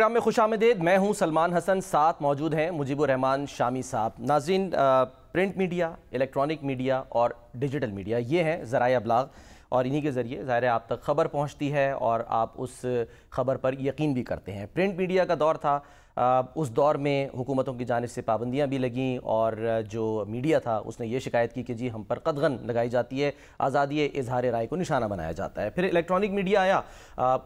Programme میں خوش آمدید. میں ہوں سلمان حسن. ساتھ موجود ہیں مجیب الرحمان شامی صاحب. ناظرین، پرنٹ میڈیا، الیکٹرانک میڈیا اور ڈیجیٹل میڈیا یہ ہیں ذرائع ابلاغ، اور انہی کے ذریعے ظاہر ہے آپ تک خبر پہنچتی ہے اور آپ اس خبر پر یقین بھی کرتے ہیں. پرنٹ میڈیا کا دور تھا، اس دور میں حکومتوں کی جانب سے پابندیاں بھی لگیں اور جو میڈیا تھا اس نے یہ شکایت کی کہ جی ہم پر قدغن لگائی جاتی ہے، آزادی اظہار رائے کو نشانہ بنایا جاتا ہے. پھر الیکٹرانک میڈیا آیا،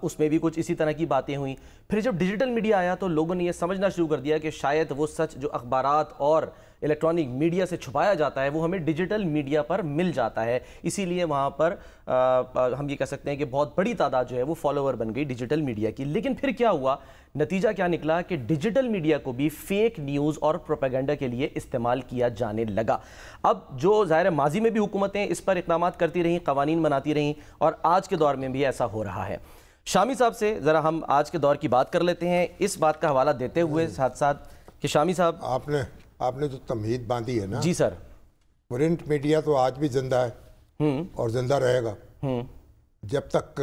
اس میں بھی کچھ اسی طرح کی باتیں ہوئیں. پھر جب ڈیجیٹل میڈیا آیا تو لوگوں نے یہ سمجھنا شروع کر دیا کہ شاید وہ سچ جو اخبارات اور الیکٹرانک میڈیا سے چھپایا جاتا ہے وہ ہمیں ڈیجیٹل میڈیا پر مل جاتا ہے. اسی لیے وہاں پر ہم یہ کہہ سکتے ہیں کہ بہت بڑی تعداد جو ہے وہ فالوور بن گئی ڈیجیٹل میڈیا کی. لیکن پھر کیا ہوا؟ نتیجہ کیا نکلا کہ ڈیجیٹل میڈیا کو بھی فیک نیوز اور پروپیگنڈا کے لیے استعمال کیا جانے لگا. اب جو ظاہر ماضی میں بھی حکومتیں اس پر اقدامات کرتی رہیں، قوانین بناتی رہیں، اور آج کے دور میں بھی ایسا ہو رہا ہے. شامی صاحب سے ذرا ہم آج کے دور کی بات کر لیتے ہیں، اس بات کا حوالہ دیتے ہوئے ساتھ ساتھ کہ شامی صاحب آپ نے جو تمہید باندھی ہے نا. جی سر. پرنٹ میڈیا تو آج بھی زندہ ہے اور زندہ رہے گا. جب تک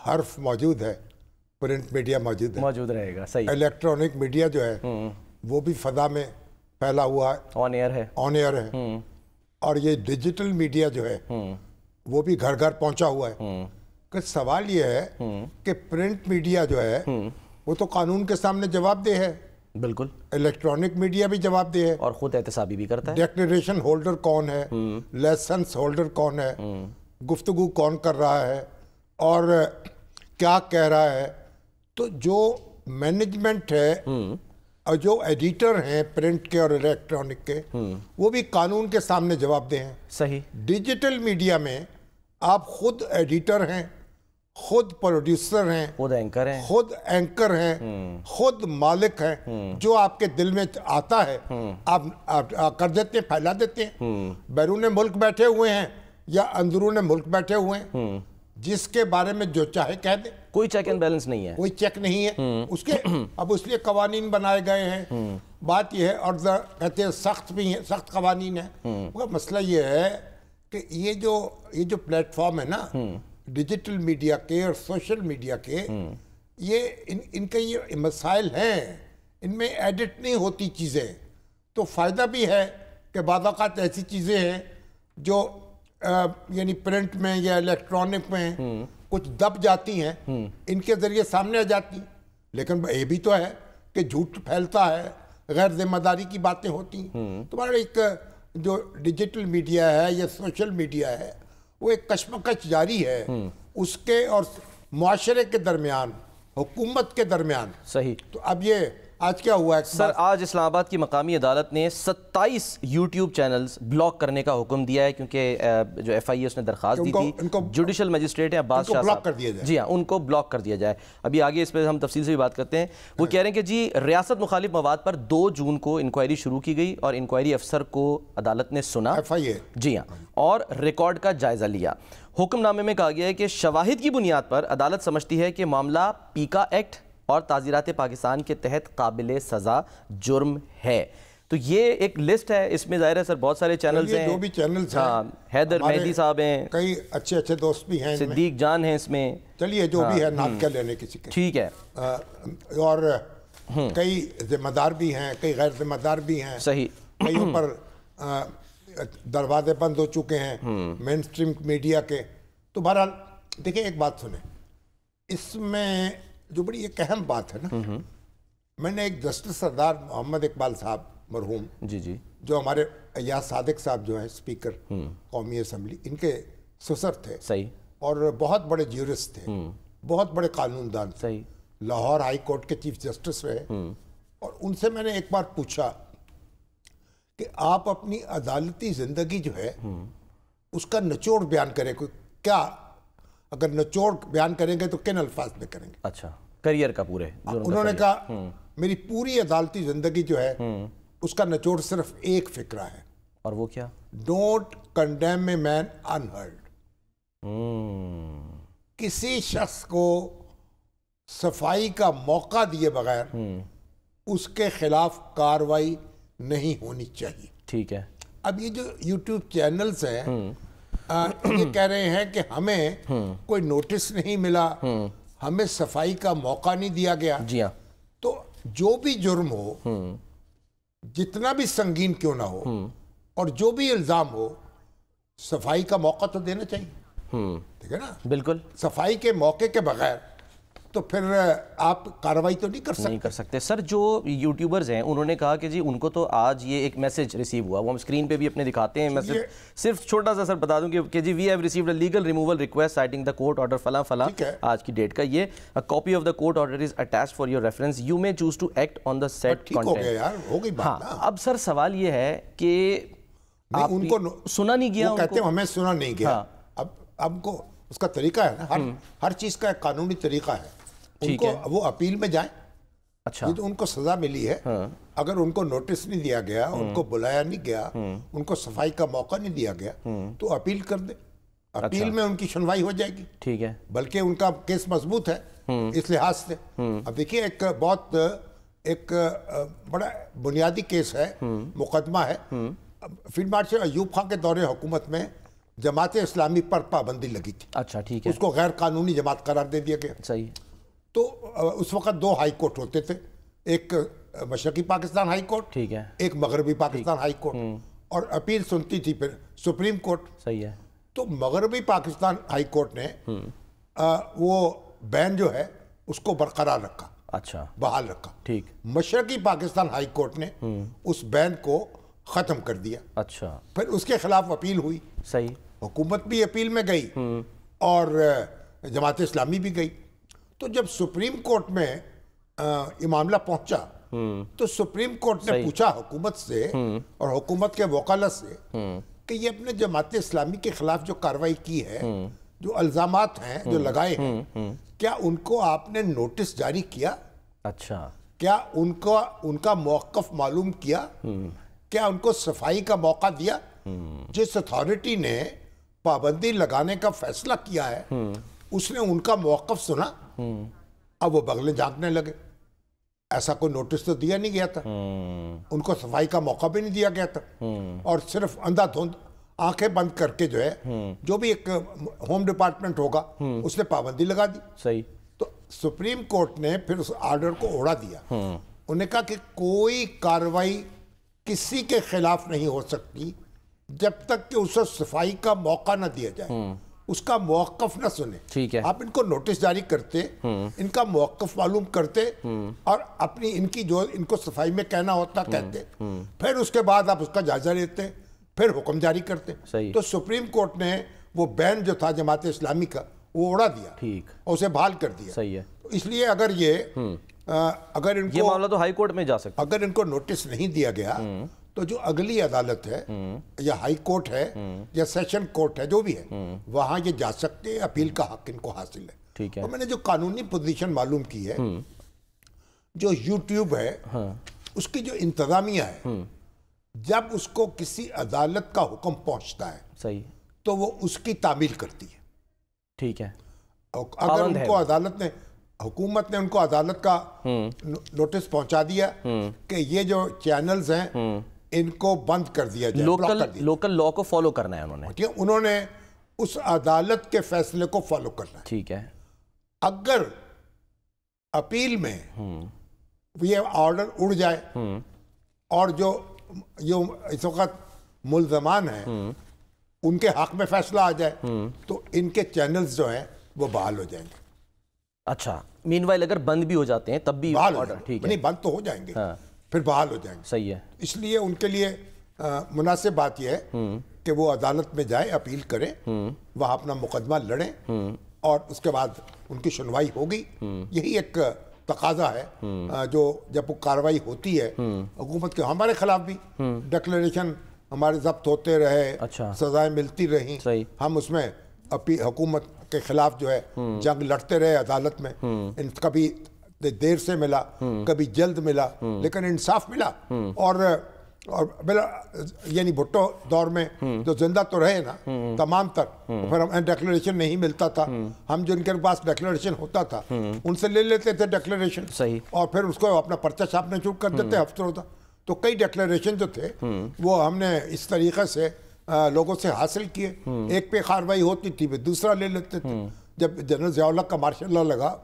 حرف موجود ہے پرنٹ میڈیا موجود رہے گا. صحیح. الیکٹرانک میڈیا جو ہے وہ بھی فضا میں پھیلا ہوا ہے، آن ایئر ہے. اور یہ ڈیجیٹل میڈیا جو ہے وہ بھی گھر گھر پہنچا ہوا ہے. کہ سوال یہ ہے کہ پرنٹ میڈیا جو ہے وہ تو قانون کے سامنے جواب دہ ہے. بالکل. الیکٹرانک میڈیا بھی جواب دہ ہے اور خود احتسابی بھی کرتا ہے. ڈیکلریشن ہولڈر کون ہے، لائسنس ہولڈر کون ہے، گفتگو کون کر رہا ہے اور کیا کہہ رہا ہے. تو جو مینجمنٹ ہے اور جو ایڈیٹر ہیں پرنٹ کے اور الیکٹرانک کے وہ بھی قانون کے سامنے جواب دہ ہیں. صحیح. ڈیجیٹل میڈیا میں آپ خود ایڈیٹر ہیں، خود پروڈیوسر ہیں، خود اینکر ہیں، خود مالک ہیں. جو آپ کے دل میں آتا ہے آپ کر دیتے ہیں، پھیلا دیتے ہیں. بیرون ملک بیٹھے ہوئے ہیں یا اندرون ملک بیٹھے ہوئے ہیں، جس کے بارے میں جو چاہے کہہ دیں. کوئی چیک اینڈ بیلنس نہیں ہے. کوئی چیک نہیں ہے اس کے. اب اس لیے قوانین بنائے گئے ہیں. بات یہ ہے، اور کہتے ہیں سخت بھی ہیں، سخت قوانین ہیں. مگر مسئلہ یہ ہے کہ یہ جو پلیٹ فارم ہے نا ڈیجیٹل میڈیا کے اور سوشل میڈیا کے، یہ ان کے یہ مسائل ہیں، ان میں ایڈٹ نہیں ہوتی چیزیں. تو فائدہ بھی ہے کہ بعض اوقات ایسی چیزیں ہیں جو یعنی پرنٹ میں یا الیکٹرانک میں کچھ دب جاتی ہیں، ان کے ذریعے سامنے آ جاتی. لیکن یہ بھی تو ہے کہ جھوٹ پھیلتا ہے، غیر ذمہ داری کی باتیں ہوتی ہیں. تمہارا ایک جو ڈیجیٹل میڈیا ہے یا سوشل میڈیا ہے وہ ایک کشمکش جاری ہے اس کے اور معاشرے کے درمیان، حکومت کے درمیان. صحیح. تو اب یہ آج کیا ہوا ہے سر؟ آج اسلام آباد کی مقامی عدالت نے 27 یوٹیوب چینلز بلاک کرنے کا حکم دیا ہے، کیونکہ جو ایف آئی اے اس نے درخواست دی تھی، جوڈیشل مجسٹریٹ ہیں عباس شاہ صاحب، جی ہاں، ان کو بلاک کر دیا جائے. ابھی آگے اس پہ ہم تفصیل سے بھی بات کرتے ہیں. وہ کہہ رہے ہیں کہ جی ریاست مخالف مواد پر 2 جون کو انکوائری شروع کی گئی اور انکوائری افسر کو عدالت نے سنا، ایف آئی اے، جی ہاں، اور ریکارڈ کا جائزہ لیا. حکم نامے میں کہا گیا ہے کہ شواہد کی بنیاد پر عدالت سمجھتی ہے کہ معاملہ پیکا ایکٹ اور تعزیرات پاکستان کے تحت قابل سزا جرم ہے. تو یہ ایک لسٹ ہے، اس میں ظاہر ہے سر بہت سارے چینلز ہیں، جو بھی چینلز ہیں، حیدر مہدی صاحب ہیں، کئی اچھے دوست بھی ہیں، صدیق جان ہیں اس میں. چلیے جو بھی ہے نام کیا لینے کسی کے، ٹھیک ہے. اور کئی ذمہ دار بھی ہیں، کئی غیر ذمہ دار بھی ہیں. صحیح. کئیوں پر دروازے بند ہو چکے ہیں مین سٹریم میڈیا کے. تو بہرحال دیکھیں ایک بات سنیں، اس میں جو بڑی ایک اہم بات ہے نا، میں نے ایک جسٹس سردار محمد اقبال صاحب مرحوم، جی جو ہمارے ایاز صادق صاحب جو ہیں اسپیکر قومی اسمبلی، ان کے سسر تھے. صحیح. اور بہت بڑے جیورسٹ تھے، بہت بڑے قانون دان. صحیح. لاہور ہائی کورٹ کے چیف جسٹس رہے. اور ان سے میں نے ایک بار پوچھا کہ آپ اپنی عدالتی زندگی جو ہے اس کا نچوڑ بیان کریں، کیا اگر نچوڑ بیان کریں گے تو کن الفاظ میں کریں گے؟ اچھا، کریئر کا پورے. انہوں نے کہا میری پوری عدالتی زندگی جو ہے اس کا نچوڑ صرف ایک فکرہ ہے. اور وہ کیا؟ Don't condemn a man unheard. کسی شخص کو صفائی کا موقع دیے بغیر اس کے خلاف کاروائی نہیں ہونی چاہیے. ٹھیک ہے. اب یہ جو یوٹیوب چینلز ہیں یہ کہہ رہے ہیں کہ ہمیں کوئی نوٹس نہیں ملا، ہمیں صفائی کا موقع نہیں دیا گیا. جی ہاں. جو بھی جرم ہو جتنا بھی سنگین کیوں نہ ہو اور جو بھی الزام ہو صفائی کا موقع تو دینا چاہیے، ٹھیک ہے نا؟ بالکل، صفائی کے موقع کے بغیر تو پھر آپ کارروائی تو نہیں کر سکتے۔ سر جو یوٹیوبرز ہیں انہوں نے کہا کہ جی ان کو تو آج یہ ایک میسج ریسیو ہوا، وہ ہم اسکرین پہ بھی اپنے دکھاتے ہیں، میں صرف چھوٹا سا سر بتا دوں کہ جی we have received a legal removal request citing the court order فلاں فلاں، آج کی ڈیٹ کا یہ copy of the court order is attached for your reference, you may choose to act on the said content. ہاں، اب سر سوال یہ ہے کہ ان کو سنا نہیں گیا، وہ کہتے ہیں ہمیں سنا نہیں گیا۔ اب کو اس کا طریقہ ہے نا، ہر چیز کا ایک قانونی طریقہ ہے، ان کو وہ اپیل میں جائیں۔ اچھا، یہ تو ان کو سزا ملی ہے، اگر ان کو نوٹس نہیں دیا گیا، ان کو بلایا نہیں گیا، ان کو صفائی کا موقع نہیں دیا گیا تو اپیل کر دیں، اپیل میں ان کی سنوائی ہو جائے گی، ٹھیک ہے، بلکہ ان کا کیس مضبوط ہے اس لحاظ سے۔ اب دیکھیے ایک بڑا بنیادی کیس ہے، مقدمہ ہے، فیلڈ مارشل ایوب خان کے دور حکومت میں جماعت اسلامی پر پابندی لگی تھی، اچھا ٹھیک ہے، اس کو غیر قانونی جماعت قرار دے دیا گیا۔ صحیح، تو اس وقت 2 ہائی کورٹ ہوتے تھے، ایک مشرقی پاکستان ہائی کورٹ، ٹھیک ہے، ایک مغربی پاکستان ہائی کورٹ، اور اپیل سنتی تھی پھر سپریم کورٹ۔ صحیح ہے، تو مغربی پاکستان ہائی کورٹ نے وہ بین جو ہے اس کو برقرار رکھا، اچھا، بحال رکھا۔ ٹھیک، مشرقی پاکستان ہائی کورٹ نے اس بین کو ختم کر دیا، اچھا، پھر اس کے خلاف اپیل ہوئی، صحیح، حکومت بھی اپیل میں گئی اور جماعت اسلامی بھی گئی۔ تو جب سپریم کورٹ میں یہ معاملہ پہنچا تو سپریم کورٹ نے پوچھا حکومت سے اور حکومت کے وکلا سے کہ یہ اپنے جماعت اسلامی کے خلاف جو کارروائی کی ہے، جو الزامات ہیں جو لگائے ہیں، کیا ان کو آپ نے نوٹس جاری کیا؟ اچھا، کیا ان کا موقف معلوم کیا؟ کیا ان کو صفائی کا موقع دیا؟ جس اتھارٹی نے پابندی لگانے کا فیصلہ کیا ہے اس نے ان کا موقف سنا؟ اب وہ بغلیں جھانکنے لگے، ایسا کوئی نوٹس تو دیا نہیں گیا تھا، ان کو صفائی کا موقع بھی نہیں دیا گیا تھا، اور صرف اندھا دھند آنکھیں بند کر کے جو ہے جو بھی ایک ہوم ڈپارٹمنٹ ہوگا اس نے پابندی لگا دی۔ صحیح، تو سپریم کورٹ نے پھر اس آرڈر کو اڑا دیا، انہوں نے کہا کہ کوئی کارروائی کسی کے خلاف نہیں ہو سکتی جب تک کہ اسے صفائی کا موقع نہ دیا جائے، اس کا موقف نہ سنے۔ ٹھیک ہے، آپ ان کو نوٹس جاری کرتے، ان کا موقف معلوم کرتے اور اپنی ان کی جو ان کو صفائی میں کہنا ہوتا کہتے، پھر اس کے بعد آپ اس کا جائزہ لیتے، پھر حکم جاری کرتے۔ تو سپریم کورٹ نے وہ بین جو تھا جماعت اسلامی کا وہ اڑا دیا، ٹھیک، اور اسے بحال کر دیا۔ صحیح ہے، اس لیے اگر ان یہ کو معاملہ تو ہائی کورٹ میں جا سکتا، اگر ان کو نوٹس نہیں دیا گیا تو جو اگلی عدالت ہے یا ہائی کورٹ ہے یا سیشن کورٹ ہے جو بھی ہے وہاں یہ جا سکتے ہیں، اپیل کا حق ان کو حاصل ہے۔ ٹھیک ہے، اور میں نے جو قانونی پوزیشن معلوم کی ہے، جو یوٹیوب ہے اس کی جو انتظامیہ ہے، جب اس کو کسی عدالت کا حکم پہنچتا ہے صحیح، تو وہ اس کی تعمیل کرتی ہے۔ ٹھیک ہے، اگر ان کو عدالت نے حکومت نے ان کو عدالت کا نوٹس پہنچا دیا کہ یہ جو چینلز ہیں ان کو بند کر دیا جائے، لوکل لا کو فالو کرنا ہے انہوں نے اس عدالت کے فیصلے کو فالو کرنا ہے۔ ٹھیک ہے، اگر اپیل میں یہ آرڈر اڑ جائے اور جو اس وقت ملزمان ہیں ان کے حق میں فیصلہ آ جائے تو ان کے چینلز جو ہیں وہ بحال ہو جائیں گے۔ اچھا، مین وائل اگر بند بھی ہو جاتے ہیں تب بھی آرڈر، ٹھیک ہے، نہیں بند تو ہو جائیں گے، پھر بحال ہو جائیں گے۔ صحیح ہے، اس لیے ان کے لیے مناسب بات یہ ہے کہ وہ عدالت میں جائیں، اپیل کریں، وہاں اپنا مقدمہ لڑیں اور اس کے بعد ان کی سنوائی ہوگی۔ یہی ایک تقاضا ہے جو جب وہ کارروائی ہوتی ہے حکومت کے، ہمارے خلاف بھی ڈکلیریشن ہمارے ضبط ہوتے رہے، سزائیں ملتی رہیں، ہم اس میں حکومت کے خلاف جو ہے جنگ لڑتے رہے عدالت میں، کبھی دیر سے ملا کبھی جلد ملا لیکن انصاف ملا، اور یعنی بھٹو دور میں جو زندہ تو رہے نا تمام تر، پھر ہمیں ڈیکلیریشن نہیں ملتا تھا، ہم جن کے پاس ڈیکلیریشن ہوتا تھا ان سے لے لیتے تھے ڈیکلیریشن، اور پھر اس کو اپنا پرچہ چھاپنے شروع کر دیتے ہفتوں ہوتا۔ تو کئی ڈیکلیریشن جو تھے وہ ہم نے اس طریقے سے لوگوں سے حاصل کیے، ایک پہ کارروائی ہوتی تھی پھر دوسرا لے لیتے تھے۔ جب جنرل ضیاء الحق کا مارشل لا لگا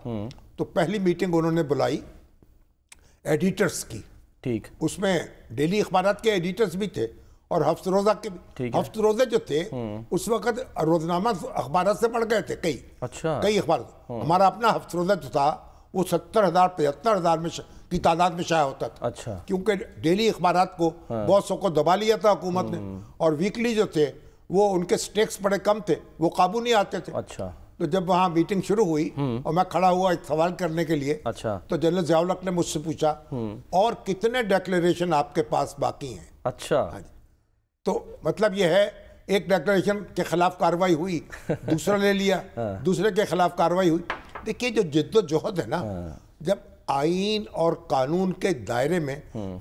تو پہلی میٹنگ انہوں نے بلائی ایڈیٹرز کی. ٹھیک. اس میں ڈیلی اخبارات کے ایڈیٹرز بھی تھے اور ہفت روزہ کے بھی. ہفت روزے جو تھے اس وقت روزنامہ اخبارات سے بڑھ گئے تھے کئی. اچھا. کئی اخبارات. ہمارا اپنا ہفت روزہ جو تھا وہ 70,000 75,000 میں کی تعداد میں شائع ہوتا تھا. اچھا. کیونکہ ڈیلی اخبارات کو بہت سو کو دبا لیا تھا حکومت نے, اور ویکلی جو تھے وہ ان کے سٹیکس بڑے کم تھے, وہ قابو نہیں آتے تھے. اچھا. تو جب وہاں میٹنگ شروع ہوئی اور میں کھڑا ہوا ایک سوال کرنے کے لیے, اچھا, تو جنرل ضیاء الحق نے مجھ سے پوچھا اور کتنے ڈیکلیریشن آپ کے پاس باقی ہیں. اچھا. تو مطلب یہ ہے ایک ڈیکلیریشن کے خلاف کارروائی ہوئی, دوسرا لے لیا, دوسرے کے خلاف کارروائی ہوئی. دیکھیے جو جد و جہد ہے نا, جب آئین اور قانون کے دائرے میں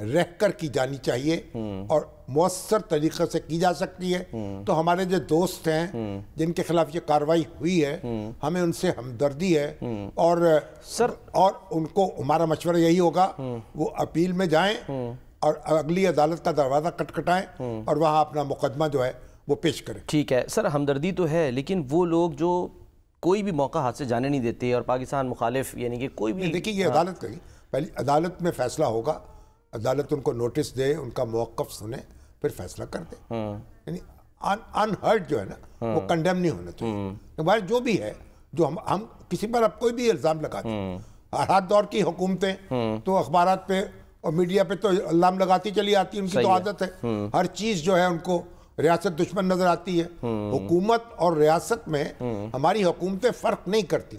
رہ کر کی جانی چاہیے اور مؤثر طریقے سے کی جا سکتی ہے, تو ہمارے جو دوست ہیں جن کے خلاف یہ کارروائی ہوئی ہے, ہمیں ان سے ہمدردی ہے. اور اور ان کو ہمارا مشورہ یہی ہوگا وہ اپیل میں جائیں اور اگلی عدالت کا دروازہ کٹکھٹائیں اور وہاں اپنا مقدمہ جو ہے وہ پیش کریں. ٹھیک ہے سر, ہمدردی تو ہے, لیکن وہ لوگ جو کوئی بھی موقع ہاتھ سے جانے نہیں دیتے اور پاکستان مخالف, یعنی کہ کوئی بھی. دیکھیے یہ عدالت کہیں پہلی عدالت میں فیصلہ ہوگا, عدالت ان کو نوٹس دے, ان کا موقف سنے, پھر فیصلہ کر دے. یعنی انہرڈ جو ہے نا وہ کنڈیم نہیں ہونا چاہیے. بھائی جو بھی ہے, جو ہم کسی پر اب کوئی بھی الزام لگاتے ہیں, ہر دور کی حکومتیں تو اخبارات پہ اور میڈیا پہ تو الزام لگاتی چلی آتی, ان کی تو عادت ہے. ہر چیز جو ہے ان کو ریاست دشمن نظر آتی ہے. حکومت اور ریاست میں ہماری حکومتیں فرق نہیں کرتی.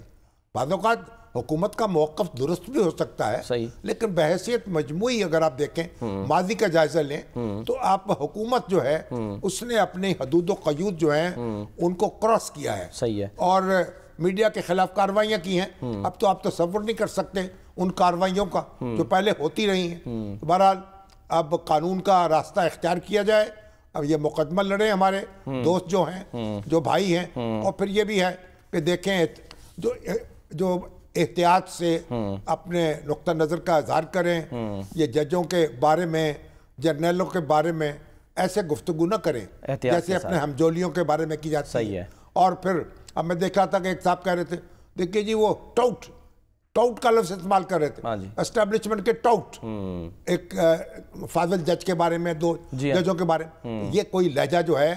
بعض اوقات حکومت کا موقف درست بھی ہو سکتا ہے, لیکن بحیثیت مجموعی اگر آپ دیکھیں, ماضی کا جائزہ لیں, تو آپ حکومت جو ہے اس نے اپنے حدود و قیود جو ہیں ان کو کراس کیا ہے. صحیح ہے. اور میڈیا کے خلاف کارروائیاں کی ہیں. اب تو آپ تصور نہیں کر سکتے ان کارروائیوں کا جو پہلے ہوتی رہی ہیں. بہرحال اب قانون کا راستہ اختیار کیا جائے. اب یہ مقدمہ لڑے ہمارے دوست جو ہیں, جو بھائی ہیں, اور پھر یہ بھی ہے کہ دیکھیں جو احتیاط سے اپنے نقطہ نظر کا اظہار کریں. یہ ججوں کے بارے میں, جرنیلوں کے بارے میں ایسے گفتگو نہ کریں جیسے اپنے ہمجولیوں کے بارے میں کی جاتی ہے. اور پھر اب میں دیکھا تھا کہ ایک صاحب کہہ رہے تھے, دیکھیے جی وہ ٹاؤٹ کا لفظ استعمال کر رہے تھے, اسٹیبلشمنٹ کے ٹاؤٹ, ایک فاضل جج کے بارے میں, 2 ججوں کے بارے میں. یہ کوئی لہجہ جو ہے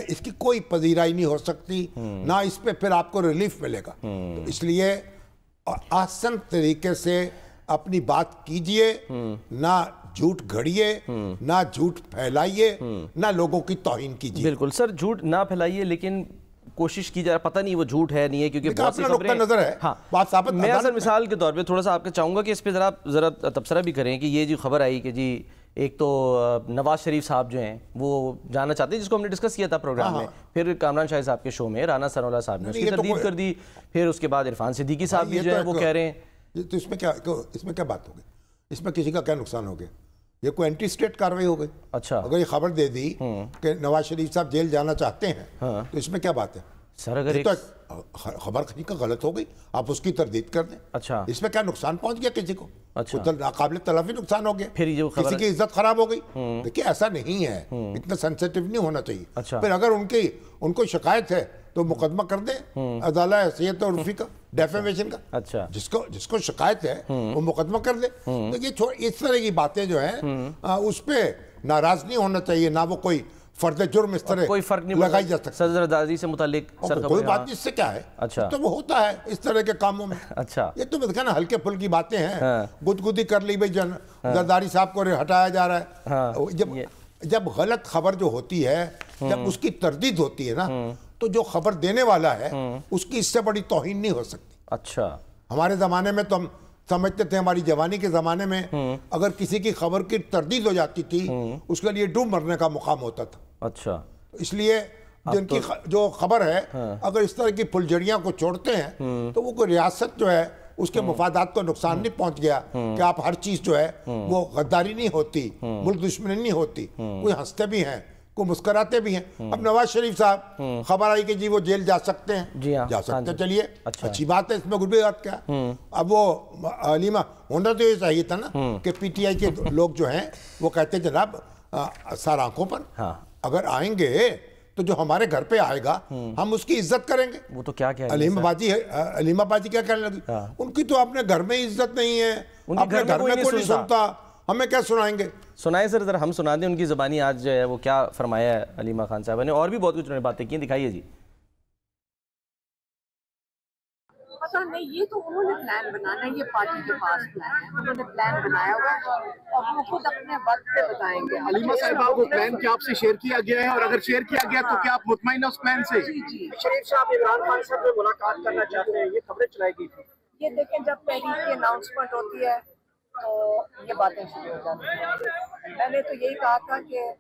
اس کی کوئی پذیرائی نہیں ہو سکتی, نہ اس پہ پھر آپ کو ریلیف ملے گا. تو اس لیے آسان طریقے سے اپنی بات کیجئے, نہ جھوٹ گھڑیے, نہ جھوٹ پھیلائیے, نہ لوگوں کی توہین کیجئے. بالکل سر, جھوٹ نہ پھیلائیے, لیکن کوشش کی جائے, پتہ نہیں وہ جھوٹ ہے نہیں ہے, کیونکہ بہت سی خبریں نظر ہے. ہاں, میں اصل مثال کے طور پہ تھوڑا سا آپ کو چاہوں گا کہ اس پہ ذرا تبصرہ بھی کریں کہ یہ جو خبر آئی کہ جی ایک تو نواز شریف صاحب جو ہیں وہ جانا چاہتے ہیں, جس کو ہم نے ڈسکس کیا تھا پروگرام میں, پھر کامران شاہد صاحب کے شو میں رانا ثناءاللہ صاحب نے اس کی تردید کر دی, پھر اس کے بعد عرفان صدیقی صاحب بھی جو ہیں وہ کہہ رہے ہیں. تو اس میں کیا بات ہوگی, اس میں کسی کا کیا نقصان ہو گیا؟ یہ کوئی اینٹی اسٹیٹ کاروائی ہو گئی. اچھا, اگر یہ خبر دے دی کہ نواز شریف صاحب جیل جانا چاہتے ہیں تو اس میں کیا بات ہے سر؟ اگر خبر کسی کا غلط ہو گئی, آپ اس کی تردید کر دیں. اچھا, اس میں کیا نقصان پہنچ گیا کسی کو؟ اچھا, ناقابل تلافی نقصان ہو گیا, پھر کسی کی عزت خراب ہو گئی. دیکھیے ایسا نہیں ہے, اتنا سینسیٹیو نہیں ہونا چاہیے. پھر اگر ان کو شکایت ہے تو مقدمہ کر دیں عدالت حیثیت اور عرفی کا, ڈیفیمیشن کا. اچھا, جس کو شکایت ہے وہ مقدمہ کر دے. تو یہ اس طرح کی باتیں جو ہیں اس پہ ناراض نہیں ہونا چاہیے, نہ وہ کوئی فرد جرم اس طرح کوئی فرق نہیں لگائی جا سکتا. صدر دادی سے متعلق کوئی بات نہیں, اس سے کیا ہے. اچھا, تو وہ ہوتا ہے اس طرح کے کاموں میں. اچھا, یہ تو دیکھا نا ہلکے پھلکی باتیں ہیں, گدگدی کر لی بھائی, زرداری صاحب کو ہٹایا جا رہا ہے. جب غلط خبر جو ہوتی ہے, جب اس کی تردید ہوتی ہے نا, تو جو خبر دینے والا ہے اس کی اس سے بڑی توہین نہیں ہو سکتی. اچھا, ہمارے زمانے میں تو ہم سمجھتے تھے, ہماری جوانی کے زمانے میں اگر کسی کی خبر کی تردید ہو جاتی تھی اس کے لیے ڈوب مرنے کا مقام ہوتا تھا. اچھا, اس لیے جن کی جو خبر ہے اگر اس طرح کی پھلجھڑیاں کو چھوڑتے ہیں تو وہ کوئی ریاست جو ہے اس کے مفادات کو نقصان نہیں پہنچ گیا کہ آپ ہر چیز جو ہے وہ غداری نہیں ہوتی, ملک دشمنی نہیں ہوتی. کوئی ہنستے بھی ہیں, کوئی مسکراتے بھی ہیں. اب نواز شریف صاحب خبر آئی کہ جی وہ جیل جا سکتے ہیں, جا سکتے ہیں, چلیے اچھی بات ہے, اس میں کوئی بات کیا. اب وہ علیمہ ہونا تو یہ چاہیے تھا نا کہ پی ٹی آئی کے لوگ جو ہیں وہ کہتے ہیں جناب سر آنکھوں پر, اگر آئیں گے تو جو ہمارے گھر پہ آئے گا ہم اس کی عزت کریں گے. وہ تو کیا کہہ رہے ہیں علیم آبادی کیا کہنے لگی, ان کی تو اپنے گھر میں عزت نہیں ہے, اپنے گھر میں کوئی نہیں سنتا, ہمیں کیا سنائیں گے. سنائیں سر ذرا, ہم سنا دیں ان کی زبانی آج جو ہے وہ کیا فرمایا ہے علیمہ خان صاحبہ نے, اور بھی بہت کچھ انہوں نے باتیں کی, دکھائیے جی. پتا نہیں, یہ تو انہوں نے پلان بنانا ہے, یہ پارٹی کے پاس پلان ہے, انہوں نے پلان بنایا ہوا ہے اور وہ خود اپنے وقت پہ بتائیں گے. علیمہ صاحبہ, وہ پلان کیا آپ سے شیئر کیا گیا ہے, اور اگر شیئر کیا گیا تو کیا آپ مطمئن ہیں اس پلان سے؟ جی. شریف صاحب عمران خان صاحب سے ملاقات کرنا چاہتے ہیں, یہ خبریں چلائی گئی تھی. یہ دیکھیں, جب تحریک کی اناؤنسمنٹ ہوتی ہے تو یہ باتیں شروع ہو جاتی ہیں. میں نے تو یہی کہا تھا کہ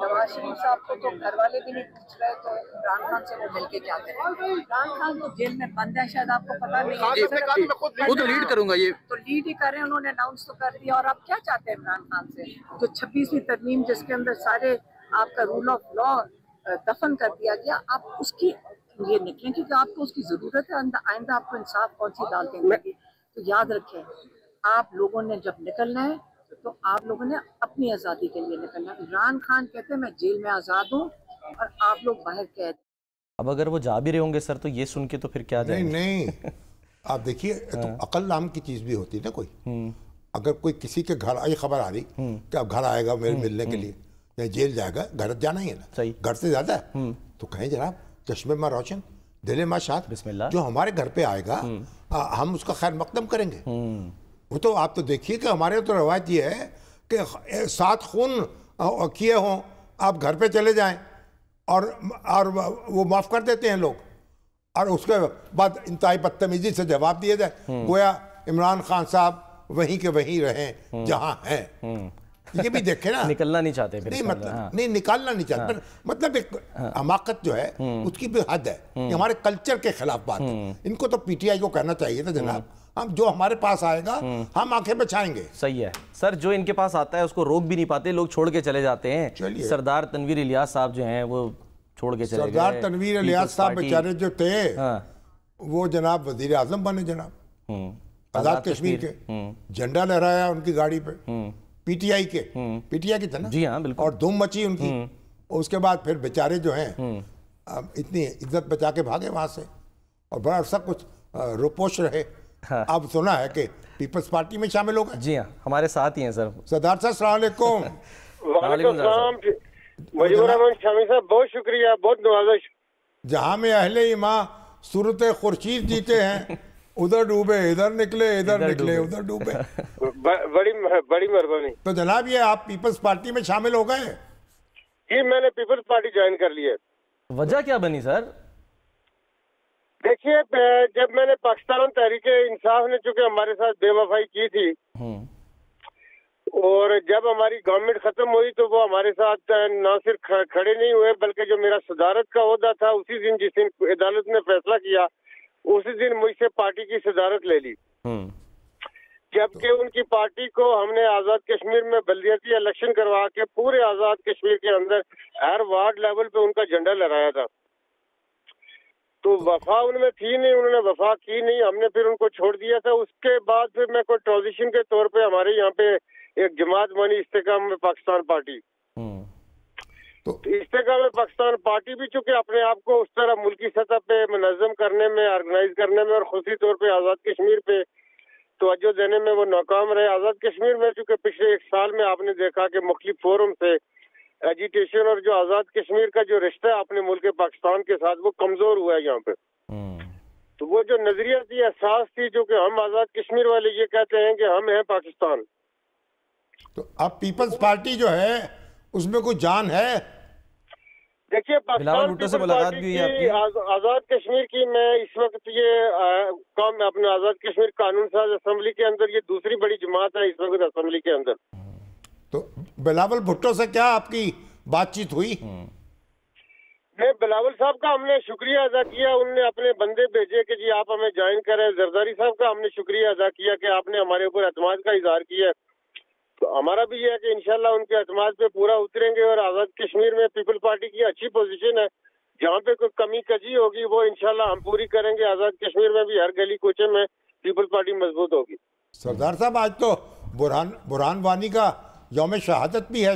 نواز شریف صاحب کو تو گھر والے بھی نہیں پوچھ رہے, تو عمران خان سے وہ مل کے کیا کریں. عمران خان تو جیل میں بند ہے, شاید آپ کو پتا نہیں ہے, خود لیڈ کروں گا, یہ تو لیڈ ہی کر رہے ہیں, انہوں نے اناؤنس تو کر دیا. اور آپ کیا چاہتے ہیں عمران خان سے, جو 26ویں ترمیم جس کے اندر سارے آپ کا رول آف لا دفن کر دیا گیا, آپ اس کی یہ نکلیں, کیونکہ آپ کو اس کی ضرورت ہے. آئندہ آپ کو انصاف کون سی ڈالتے ہیں. تو یاد رکھیں, آپ لوگوں نے جب نکلنا ہے تو آپ لوگوں نے اپنی آزادی کے لیے نکلنا ہے. عمران خان کہتے ہیں میں جیل میں آزاد ہوں اور آپ لوگ باہر قید. اب اگر وہ جا بھی رہے ہوں گے سر, تو یہ سن کے تو پھر کیا جائیں گے. نہیں, آپ دیکھیے, تو عقل نام کی چیز بھی ہوتی ہے نا. کوئی اگر کوئی کسی کے گھر آئی, خبر آ رہی کہ اب گھر آئے گا میرے ملنے کے لیے, یا جیل جائے گا, گھر جانا ہی ہے نا, گھر سے زیادہ ہے, تو کہیں جناب چشمے میں روشن, دل میں شاد, بسم اللہ, جو ہمارے گھر پہ آئے گا ہم اس کا خیر مقدم کریں گے. وہ تو آپ تو دیکھیے کہ ہمارے تو روایت یہ ہے کہ 7 خون کیے ہوں, آپ گھر پہ چلے جائیں اور وہ معاف کر دیتے ہیں لوگ, اور اس کے بعد انتہائی بدتمیزی سے جواب دیا جائے, گویا عمران خان صاحب وہیں کے وہیں رہیں جہاں ہیں. یہ بھی دیکھیں نا, نکلنا نہیں چاہتے پھر. نہیں مطلب نہیں, نکالنا نہیں چاہتے, مطلب ایک حماقت جو ہے اس کی بھی حد ہے. یہ ہمارے کلچر کے خلاف بات ہے. ان کو تو پی ٹی آئی کو کہنا چاہیے تھا, جناب ہم جو ہمارے پاس آئے گا ہم آنکھیں بچائیں گے. صحیح ہے سر, جو ان کے پاس آتا ہے اس کو روک بھی نہیں پاتے, لوگ چھوڑ کے چلے جاتے ہیں. سردار تنویر الیاس صاحب جو ہیں وہ چھوڑ کے چلے گئے. سردار تنویر الیاس صاحب بیچارے جو تھے وہ جناب وزیر اعظم بنے, جناب آزاد کشمیر کے, جھنڈا لہرایا ان کی گاڑی پہ, پی ٹی آئی کے, پی ٹی آئی کی تھا نا. جی ہاں بالکل, اور دھوم مچی ان کی. اس کے بعد پھر بیچارے جو ہیں اتنی عزت بچا کے بھاگے وہاں سے, اور بڑا عرصہ کچھ روپوش رہے. اب سنا ہے کہ پیپلز پارٹی میں شامل ہو گئے. جی ہاں, ہمارے ساتھ ہی ہیں سر. سردار صاحب السلام علیکم. وعلیکم السلام مجیبر رحمان شامی صاحب, بہت شکریہ, بہت نوازش. جہاں میں اہل ایمان صورت خورشید جیتے ہیں, ادھر ڈوبے ادھر نکلے, ادھر نکلے ادھر ڈوبے. بڑی مہربانی. تو جناب یہ آپ پیپلز پارٹی میں شامل ہو گئے؟ جی میں نے پیپلز پارٹی جوائن کر لی ہے. وجہ کیا بنی سر؟ دیکھیے, جب میں نے پاکستان تحریک انصاف نے چونکہ ہمارے ساتھ بے وفائی کی تھی, اور جب ہماری گورنمنٹ ختم ہوئی تو وہ ہمارے ساتھ نہ صرف کھڑے نہیں ہوئے, بلکہ جو میرا صدارت کا عہدہ تھا اسی دن جس دن عدالت نے فیصلہ کیا اسی دن مجھ سے پارٹی کی صدارت لے لی. جبکہ ان کی پارٹی کو ہم نے آزاد کشمیر میں بلدیاتی الیکشن کروا کے پورے آزاد کشمیر کے اندر ہر وارڈ لیول پہ ان کا جھنڈا لہرایا تھا. تو وفا ان میں تھی نہیں, انہوں نے وفا کی نہیں, ہم نے پھر ان کو چھوڑ دیا تھا. اس کے بعد پھر میں کوئی ٹرانزیشن کے طور پہ ہمارے یہاں پہ ایک جماعت بنی استحکام پاکستان پارٹی. استحکام پاکستان پارٹی بھی چونکہ اپنے آپ کو اس طرح ملکی سطح پہ منظم کرنے میں, آرگنائز کرنے میں اور خصوصی طور پہ آزاد کشمیر پہ توجہ دینے میں وہ ناکام رہے. آزاد کشمیر میں چونکہ پچھلے 1 سال میں آپ نے دیکھا کہ مختلف فورم سے ایجیٹیشن اور جو آزاد کشمیر کا جو رشتہ ہے اپنے ملک پاکستان کے ساتھ وہ کمزور ہوا ہے یہاں پہ. تو وہ جو نظریہ تھی, احساس تھی, جو کہ ہم آزاد کشمیر والے یہ کہتے ہیں کہ ہم ہیں پاکستان. تو اب پیپلز پارٹی جو ہے اس میں کوئی جان ہے؟ دیکھیے پاکستان پیپلز پارٹی کی آزاد کشمیر کی, میں اس وقت یہ کام اپنے آزاد کشمیر قانون ساز اسمبلی کے اندر یہ دوسری بڑی جماعت ہے اس وقت اسمبلی کے اندر. تو بلاول بھٹو سے کیا آپ کی بات چیت ہوئی؟ میں بلاول صاحب کا ہم نے شکریہ ادا کیا, انہوں نے اپنے بندے بھیجے کہ جی آپ ہمیں جوائن کریں. زرداری صاحب کا ہم نے شکریہ ادا کیا کہ آپ نے ہمارے اوپر اعتماد کا اظہار کیا. تو ہمارا بھی یہ ہے کہ انشاءاللہ ان کے اعتماد پہ پورا اتریں گے, اور آزاد کشمیر میں پیپل پارٹی کی اچھی پوزیشن ہے. جہاں پہ کوئی کمی کجی ہوگی وہ انشاءاللہ ہم پوری کریں گے. آزاد کشمیر میں بھی ہر گلی کوچے میں پیپل پارٹی مضبوط ہوگی. سردار صاحب آج تو برہان وانی کا یوم شہادت بھی ہے.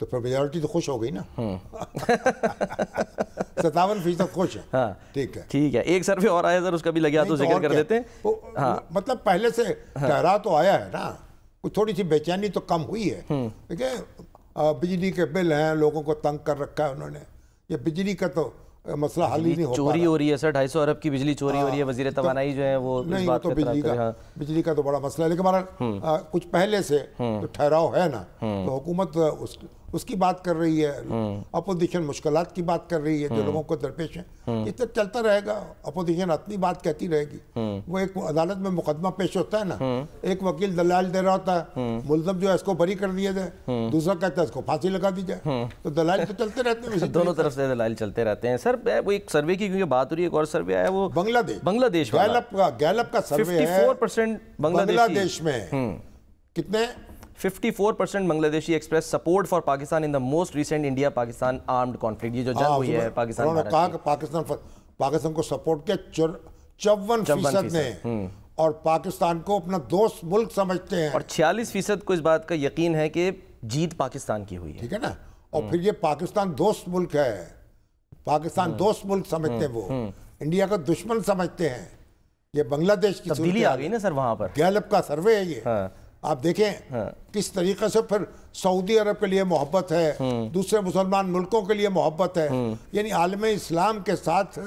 تو پھر میجورٹی تو خوش ہو گئی نا 57% خوش ہے. ہاں ٹھیک ہے ٹھیک ہے. ایک سروے اور آیا سر, اس کا بھی لگیا تو ذکر کر دیتے ہیں. مطلب پہلے سے ٹھہرا تو آیا ہے نا, کچھ تھوڑی سی بے چینی تو کم ہوئی ہے. ٹھیک ہے, بجلی کے بل ہیں, لوگوں کو تنگ کر رکھا ہے انہوں نے. یہ بجلی کا تو مسئلہ حل ہی نہیں ہو پا رہا. چوری ہو رہی ہے سر, 250 ارب کی بجلی چوری ہو رہی ہے. وزیر توانائی جو ہے وہ نہیں, وہ تو بجلی کا تو بڑا مسئلہ ہے. لیکن ہمارا کچھ پہلے سے جو ٹھہراؤ ہے نا, تو حکومت اس کی بات کر رہی ہے, اپوزیشن مشکلات کی بات کر رہی ہے جو لوگوں کو درپیش ہیں. یہ تو چلتا رہے گا, اپوزیشن اپنی بات کہتی رہے گی. وہ ایک عدالت میں مقدمہ پیش ہوتا ہے نا, ایک وکیل دلائل دے رہا ہوتا ہے, ملزم جو ہے اس کو بری کر دیا جائے, دوسرا کہتا ہے اس کو پھانسی لگا دی جائے. تو دلائل تو چلتے رہتے ہیں, دونوں طرف سے دلائل چلتے رہتے ہیں. سر وہ ایک سروے کی کیونکہ بات ہو رہی ہے, ایک اور سروے آیا وہ بنگلہ دیش گیلپ کا سروے ہے. 54% بنگلہ دیش میں کتنے 54% بنگلہ دیشی express support for Pakistan in the most recent India Pakistan armed conflict. یہ جو جنگ ہوئی ہے پاکستان, انہوں نے کہا کہ پاکستان کو سپورٹ کیا 54% نے, اور پاکستان کو اپنا دوست ملک سمجھتے ہیں, اور 46% کو اس بات کا یقین ہے کہ جیت پاکستان کی ہوئی ہے. ٹھیک ہے نا. اور پھر یہ پاکستان دوست ملک ہے, پاکستان دوست ملک سمجھتے ہیں, وہ انڈیا کا دشمن سمجھتے ہیں. یہ بنگلہ دیش کی تبدیلی آ گئی نا سر وہاں پر. گیلپ کا سروے ہے یہ, آپ دیکھیں کس طریقے سے. پھر سعودی عرب کے لیے محبت ہے, دوسرے مسلمان ملکوں کے لیے محبت ہے, یعنی عالم اسلام کے ساتھ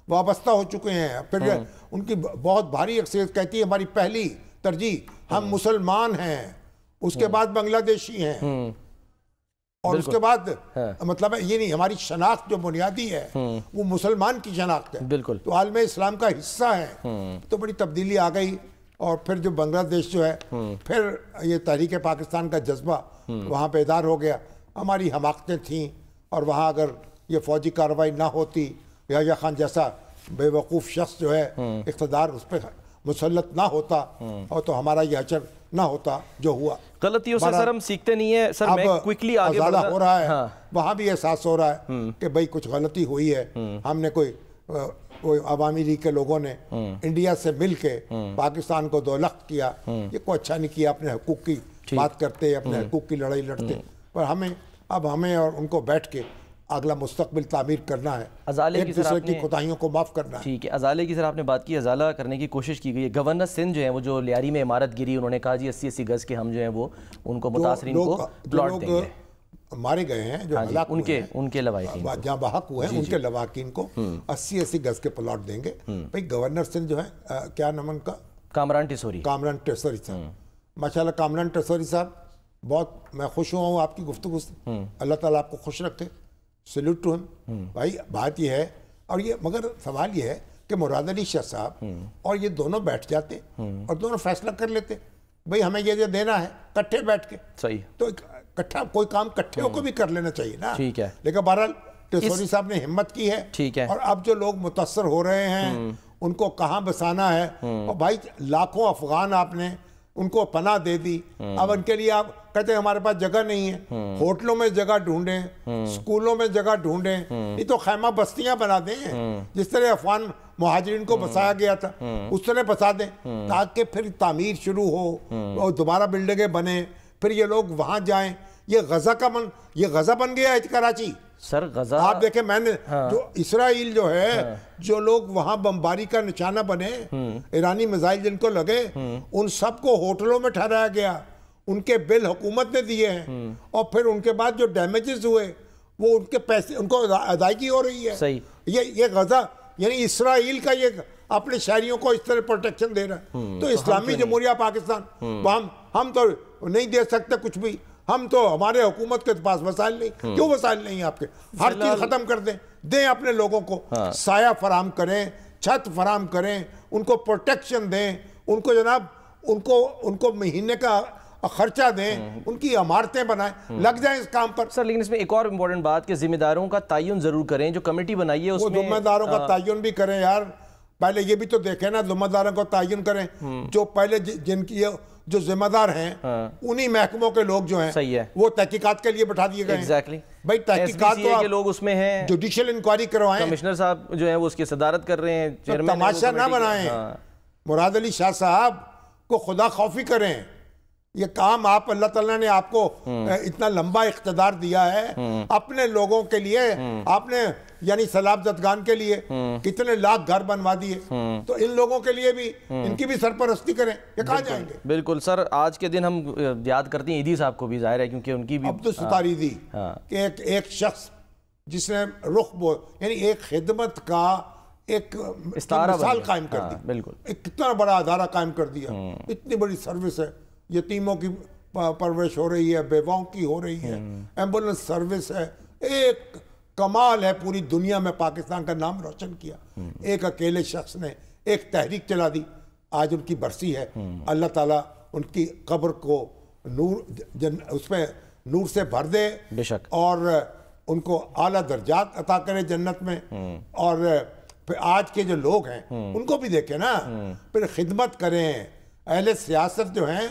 وابستہ ہو چکے ہیں. پھر ان کی بہت بھاری اکثریت کہتی ہے ہماری پہلی ترجیح ہم مسلمان ہیں, اس کے بعد بنگلہ دیشی ہیں, اور اس کے بعد مطلب یہ نہیں, ہماری شناخت جو بنیادی ہے وہ مسلمان کی شناخت ہے. بالکل. تو عالم اسلام کا حصہ ہے. تو بڑی تبدیلی آ گئی. اور پھر جو بنگلہ دیش جو ہے, پھر یہ تحریک پاکستان کا جذبہ وہاں بیدار ہو گیا. ہماری حماقتیں تھیں, اور وہاں اگر یہ فوجی کارروائی نہ ہوتی, یحییٰ خان جیسا بے وقوف شخص جو ہے اقتدار اس پہ مسلط نہ ہوتا, اور تو ہمارا یہ حشر نہ ہوتا جو ہوا. غلطیوں سے سر ہم سیکھتے نہیں ہیں. سر میں کوئکلی آگے ازالہ ہو رہا ہے, وہاں بھی احساس ہو رہا ہے کہ بھئی کچھ غلطی ہوئی ہے. ہم نے کوئی عوامی لیگ کے لوگوں نے انڈیا سے مل کے پاکستان کو دولخت کیا, یہ کوئی اچھا نہیں کیا. اپنے حقوق کی بات کرتے, اپنے حقوق کی لڑائی لڑتے, پر ہمیں اور ان کو بیٹھ کے اگلا مستقبل تعمیر کرنا ہے, ایک دوسرے کی کوتاہیوں کو معاف کرنا ہے. ٹھیک ہے. ازالے کی سر آپ نے بات کی, ازالہ کرنے کی کوشش کی گئی ہے. گورنر سندھ جو ہیں وہ جو لیاری میں عمارت گری, انہوں نے کہا جی 80 گز کے ہم جو ہیں وہ ان کو متاثرین کو پلاٹ دیں گے. مارے گئے ہیں جو ہلاک ہوئے ہیں, ان کے لواحقین جہاں بحق ہوئے ہیں, ان کے لواحقین کو 80 گز کے پلاٹ دیں گے. بھئی گورنر سندھ جو ہے, کیا نام ان کا, کامران ٹیسوری صاحب. ماشاءاللہ کامران ٹیسوری صاحب, بہت میں خوش ہوا ہوں آپ کی گفتگو سے. اللہ تعالیٰ آپ کو خوش رکھے, سیلوٹ ٹو ہم. بھائی بات یہ ہے, اور یہ مگر سوال یہ ہے کہ مراد علی شاہ صاحب اور یہ دونوں بیٹھ جاتے اور دونوں فیصلہ کر لیتے, بھئی ہمیں یہ دینا ہے, کٹھے بیٹھ کے. صحیح. تو کٹھا کوئی کام کٹھے کو بھی کر لینا چاہیے نا. ٹھیک ہے. لیکن بہرحال ٹیسوری صاحب نے ہمت کی ہے. ٹھیک ہے. اور اب جو لوگ متاثر ہو رہے ہیں ان کو کہاں بسانا ہے, اور بھائی لاکھوں افغان آپ نے ان کو پناہ دے دی. اب ان کے لیے آپ کہتے ہیں ہمارے پاس جگہ نہیں ہے, ہوٹلوں میں جگہ ڈھونڈیں, اسکولوں میں جگہ ڈھونڈیں, نہیں تو خیمہ بستیاں بنا دیں, جس طرح افغان مہاجرین کو بسایا گیا تھا اس طرح بسا دیں, تاکہ پھر تعمیر شروع ہو اور دوبارہ بلڈنگیں بنیں, پھر یہ لوگ وہاں جائیں. یہ غزہ بن گیا ہے کراچی. سر غزہ آپ دیکھیں, میں نے جو اسرائیل جو ہے, جو لوگ وہاں بمباری کا نشانہ بنے, ایرانی میزائل جن کو لگے, ان سب کو ہوٹلوں میں ٹھہرایا گیا, ان کے بل حکومت نے دیے ہیں, اور پھر ان کے بعد جو ڈیمیجز ہوئے وہ ان کے پیسے ان کو ادائیگی ہو رہی ہے. صحیح. یہ غزہ یعنی اسرائیل کا یہ اپنے شہریوں کو اس طرح پروٹیکشن دے رہا ہے. تو اسلامی جمہوریہ پاکستان ہم تو نہیں دے سکتے کچھ بھی, ہم تو ہمارے حکومت کے پاس وسائل نہیں. کیوں وسائل نہیں ہیں آپ کے؟ ہر چیز ختم کر دیں اپنے لوگوں کو سایہ فراہم کریں, چھت فراہم کریں, ان کو پروٹیکشن دیں, ان کو جناب ان کو مہینے کا خرچہ دیں, ان کی عمارتیں بنائیں, لگ جائیں اس کام پر. سر لیکن اس میں ایک اور امپورٹنٹ بات کہ ذمہ داروں کا تعین ضرور کریں, جو کمیٹی بنائی ہے اس میں ذمہ داروں کا تعین بھی کریں یار. پہلے یہ بھی تو دیکھیں نا, ذمہ داروں کو تعین کریں, جو پہلے جن کی جو ذمہ دار ہیں انہی محکموں کے لوگ جو ہیں وہ تحقیقات کے لیے بٹھا دیے گئے ہیں. بھائی تحقیقات کے لوگ اس میں ہیں, جوڈیشل انکوائری کروائیں, کمشنر صاحب جو ہیں وہ اس کی صدارت کر رہے ہیں, تماشا نہ بنائیں. مراد علی شاہ صاحب کو خدا خوفی کریں, یہ کام آپ اللہ تعالیٰ نے آپ کو اتنا لمبا اقتدار دیا ہے اپنے لوگوں کے لیے، آپ نے یعنی سیلاب زدگان کے لیے کتنے لاکھ گھر بنوا دیے، تو ان لوگوں کے لیے بھی ان کی بھی سرپرستی کریں، یہ کہاں جائیں گے؟ بالکل سر، آج کے دن ہم یاد کرتے ہیں عیدی صاحب کو بھی، ظاہر ہے کیونکہ ان کی بھی عبدالستار عیدی کہ ایک شخص جس نے یعنی ایک خدمت کا ایک مثال قائم کر دی، بالکل ایک کتنا بڑا ادارہ قائم کر دیا، اتنی بڑی سروس ہے، یتیموں کی پرورش ہو رہی ہے، بیواؤں کی ہو رہی ہے، ایمبولنس سروس ہے، ایک کمال ہے، پوری دنیا میں پاکستان کا نام روشن کیا، ایک اکیلے شخص نے ایک تحریک چلا دی، آج ان کی برسی ہے، اللہ تعالیٰ ان کی قبر کو اس میں نور سے بھر دے، بے شک، اور ان کو اعلیٰ درجات عطا کرے جنت میں، اور پھر آج کے جو لوگ ہیں ان کو بھی دیکھیں نا، پھر خدمت کریں، اہل سیاست جو ہیں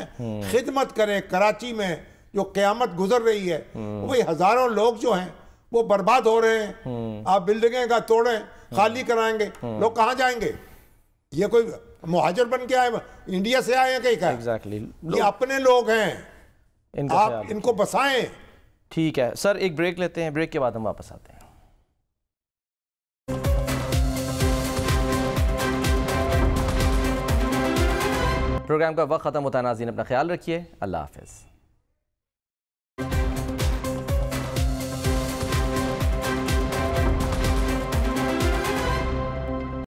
خدمت کریں، کراچی میں جو قیامت گزر رہی ہے وہی ہزاروں لوگ جو ہیں وہ برباد ہو رہے ہیں، آپ بلڈنگیں کا توڑیں، خالی کرائیں گے، لوگ کہاں جائیں گے؟ یہ کوئی مہاجر بن کے آئے انڈیا سے آئے ہیں کہیں کا؟ یہ اپنے لوگ ہیں، آپ ان کو بسائیں۔ ٹھیک ہے سر، ایک بریک لیتے ہیں، بریک کے بعد ہم واپس آتے ہیں۔ پروگرام کا وقت ختم ہوتا ہے، ناظرین اپنا خیال رکھیے، اللہ حافظ۔